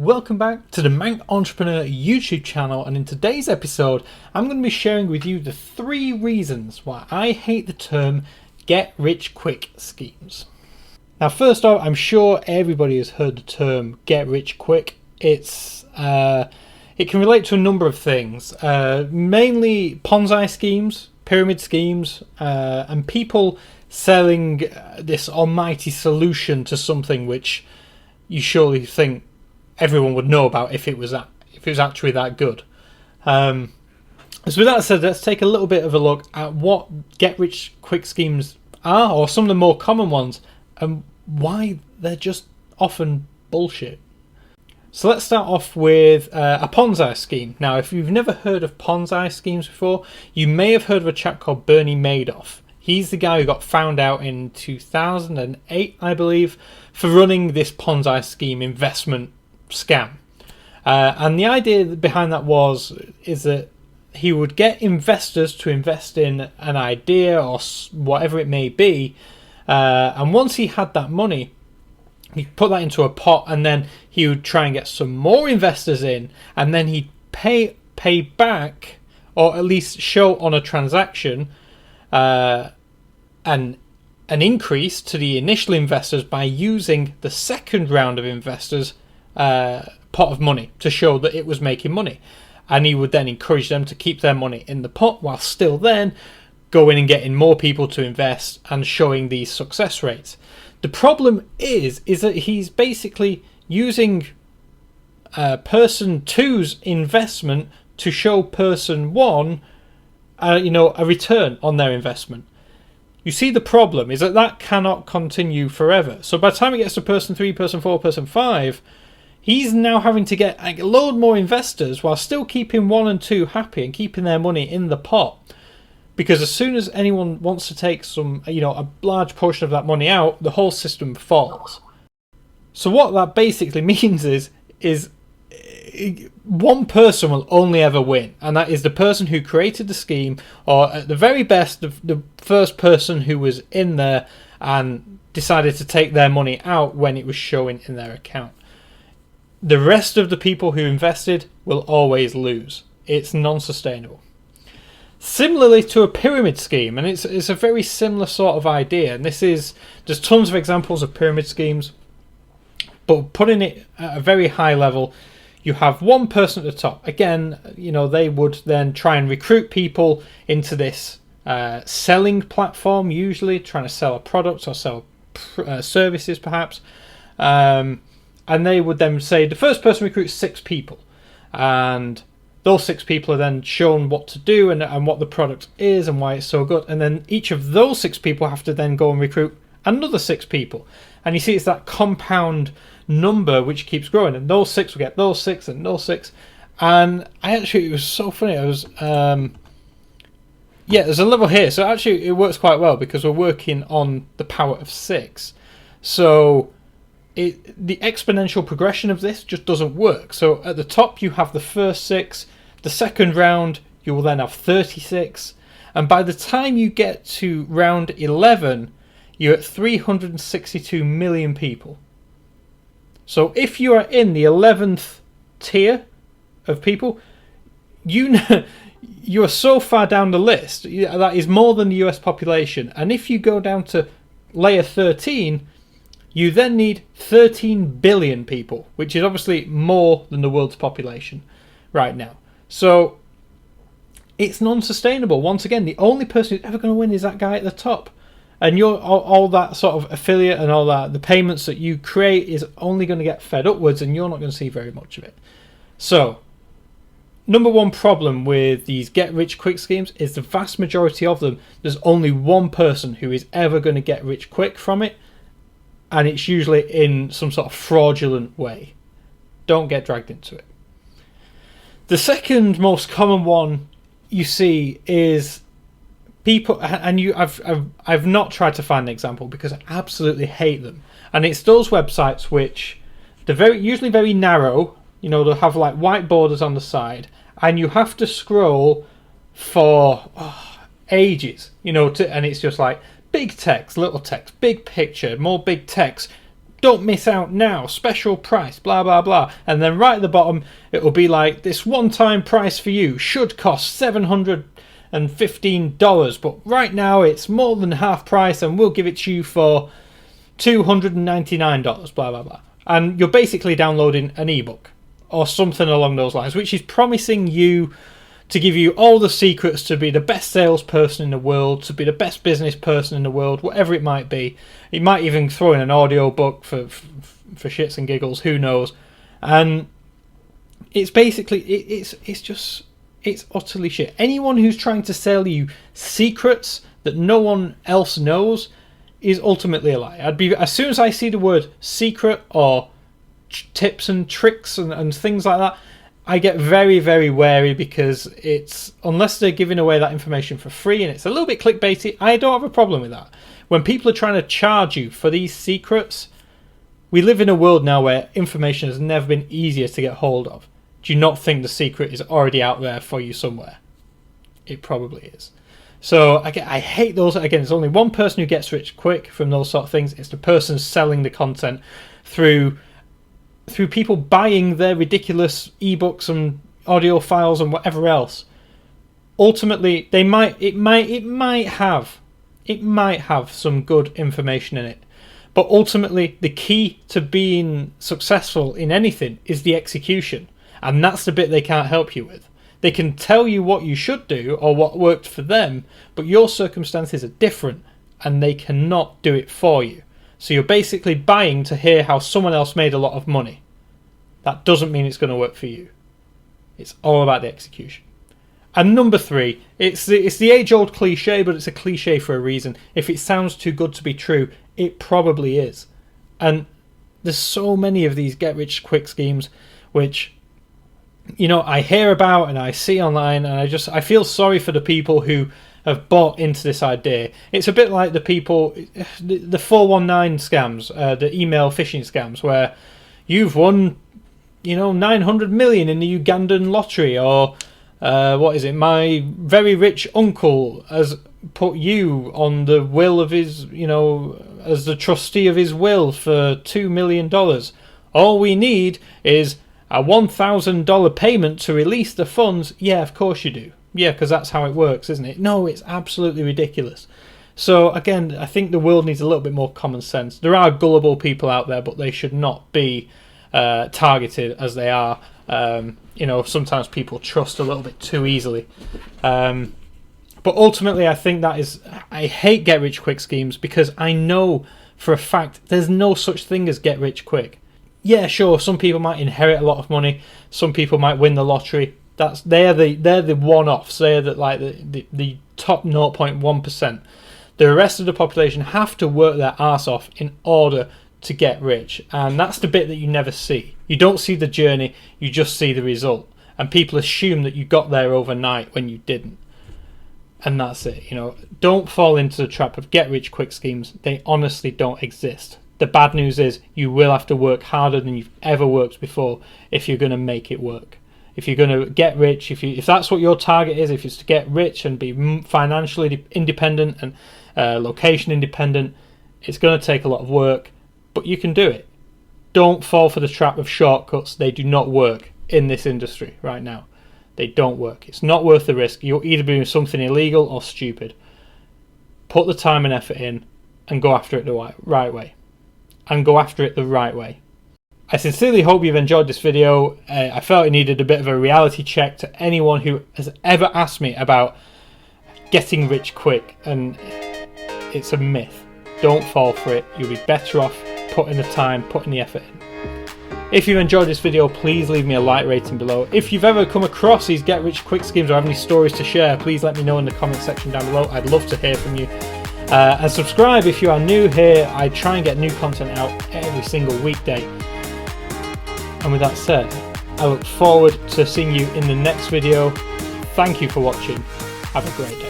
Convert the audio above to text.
Welcome back to the Manc Entrepreneur YouTube channel, and in today's episode I'm going to be sharing with you the 3 reasons why I hate the term get rich quick schemes. Now first off, I'm sure everybody has heard the term get rich quick. It can relate to a number of things, mainly Ponzi schemes, pyramid schemes, and people selling this almighty solution to something which you surely think everyone would know about if it was actually that good. So with that said, let's take a little bit of a look at what get-rich-quick schemes are, or some of the more common ones, and why they're just often bullshit. So let's start off with a Ponzi scheme. Now, if you've never heard of Ponzi schemes before, you may have heard of a chap called Bernie Madoff. He's the guy who got found out in 2008, I believe, for running this Ponzi scheme investment scam. And the idea behind that is that he would get investors to invest in an idea or whatever it may be, and once he had that money, he'd put that into a pot, and then he would try and get some more investors in, and then he'd pay back, or at least show on a transaction, an increase to the initial investors by using the second round of investors' pot of money to show that it was making money. And he would then encourage them to keep their money in the pot while still then going and getting more people to invest and showing these success rates. The problem is that he's basically using person two's investment to show person one a return on their investment. You see, the problem is that cannot continue forever. So by the time it gets to person 3, person 4, person 5, he's now having to get a load more investors while still keeping 1 and 2 happy and keeping their money in the pot. Because as soon as anyone wants to take a large portion of that money out, the whole system falls. So what that basically means is one person will only ever win, and that is the person who created the scheme, or at the very best, the first person who was in there and decided to take their money out when it was showing in their account. The rest of the people who invested will always lose. It's non-sustainable. Similarly to a pyramid scheme, and it's a very similar sort of idea, and there's tons of examples of pyramid schemes, but putting it at a very high level, you have one person at the top. Again, they would then try and recruit people into this selling platform, usually trying to sell a product or sell services perhaps, and they would then say the first person recruits 6 people, and those 6 people are then shown what to do and what the product is and why it's so good, and then each of those 6 people have to then go and recruit another 6 people, and you see it's that compound number which keeps growing, and those 6 will get those 6 and those 6. And it was so funny. There's a level here, so actually it works quite well because we're working on the power of 6. So the exponential progression of this just doesn't work. So at the top you have the first 6, the second round you will then have 36, and by the time you get to round 11 you're at 362 million people. So if you are in the 11th tier of people, you are so far down the list, that is more than the US population. And if you go down to layer 13, you then need 13 billion people, which is obviously more than the world's population right now. So it's non-sustainable. Once again, the only person who's ever going to win is that guy at the top. And all that sort of affiliate and all that, the payments that you create is only going to get fed upwards, and you're not going to see very much of it. So, number one problem with these get-rich-quick schemes is the vast majority of them, there's only one person who is ever going to get rich quick from it, and it's usually in some sort of fraudulent way. Don't get dragged into it. The second most common one you see is people, and I've not tried to find an example because I absolutely hate them, and it's those websites which they're usually very narrow. They'll have like white borders on the side, and you have to scroll for ages. And it's just like big text, little text, big picture, more big text, don't miss out now, special price, blah blah blah. And then right at the bottom it will be like, this one-time price for you should cost $715, but right now it's more than half price and we'll give it to you for $299, blah blah blah. And you're basically downloading an ebook or something along those lines, which is promising you to give you all the secrets to be the best salesperson in the world, to be the best business person in the world, whatever it might be. It might even throw in an audio book for shits and giggles, who knows. And it's basically, it's utterly shit. Anyone who's trying to sell you secrets that no one else knows is ultimately a lie. As soon as I see the word secret or tips and tricks and things like that, I get very, very wary, because it's, unless they're giving away that information for free and it's a little bit clickbaity, I don't have a problem with that. When people are trying to charge you for these secrets, we live in a world now where information has never been easier to get hold of. Do you not think the secret is already out there for you somewhere? It probably is. So I hate those. Again, there's only one person who gets rich quick from those sort of things. It's the person selling the content through people buying their ridiculous ebooks and audio files and whatever else. Ultimately, it might have some good information in it, but ultimately the key to being successful in anything is the execution, and that's the bit they can't help you with. They can tell you what you should do or what worked for them, but your circumstances are different and they cannot do it for you. So you're basically buying to hear how someone else made a lot of money. That doesn't mean it's going to work for you. It's all about the execution. And number 3, it's the age-old cliche, but it's a cliche for a reason. If it sounds too good to be true, it probably is. And there's so many of these get-rich-quick schemes which, you know, I hear about and I see online, and I feel sorry for the people who have bought into this idea. It's a bit like the 419 scams, the email phishing scams, where you've won, 900 million in the Ugandan lottery, or what is it? My very rich uncle has put you on the will of his, as the trustee of his will for $2 million. All we need is a $1,000 payment to release the funds. Yeah, of course you do. Yeah, because that's how it works, isn't it? No, it's absolutely ridiculous. So again, I think the world needs a little bit more common sense. There are gullible people out there, but they should not be targeted as they are. Sometimes people trust a little bit too easily. But ultimately, I think I hate get-rich-quick schemes, because I know for a fact there's no such thing as get-rich-quick. Yeah, sure, some people might inherit a lot of money. Some people might win the lottery. They're the one-offs. They're the top 0.1%. The rest of the population have to work their arse off in order to get rich, and that's the bit that you never see. You don't see the journey, you just see the result, and people assume that you got there overnight when you didn't, and that's it. Don't fall into the trap of get-rich-quick schemes. They honestly don't exist. The bad news is you will have to work harder than you've ever worked before if you're going to make it work. If you're going to get rich, if that's what your target is, if it's to get rich and be financially independent and location independent, it's going to take a lot of work, but you can do it. Don't fall for the trap of shortcuts. They do not work in this industry right now. They don't work. It's not worth the risk. You'll either be doing something illegal or stupid. Put the time and effort in and go after it the right way. And go after it the right way. I sincerely hope you've enjoyed this video. I felt it needed a bit of a reality check to anyone who has ever asked me about getting rich quick, and it's a myth. Don't fall for it. You'll be better off putting the time, putting the effort in. If you've enjoyed this video, please leave me a like rating below. If you've ever come across these get rich quick schemes or have any stories to share, please let me know in the comment section down below. I'd love to hear from you. And subscribe if you are new here. I try and get new content out every single weekday. And with that said, I look forward to seeing you in the next video. Thank you for watching. Have a great day.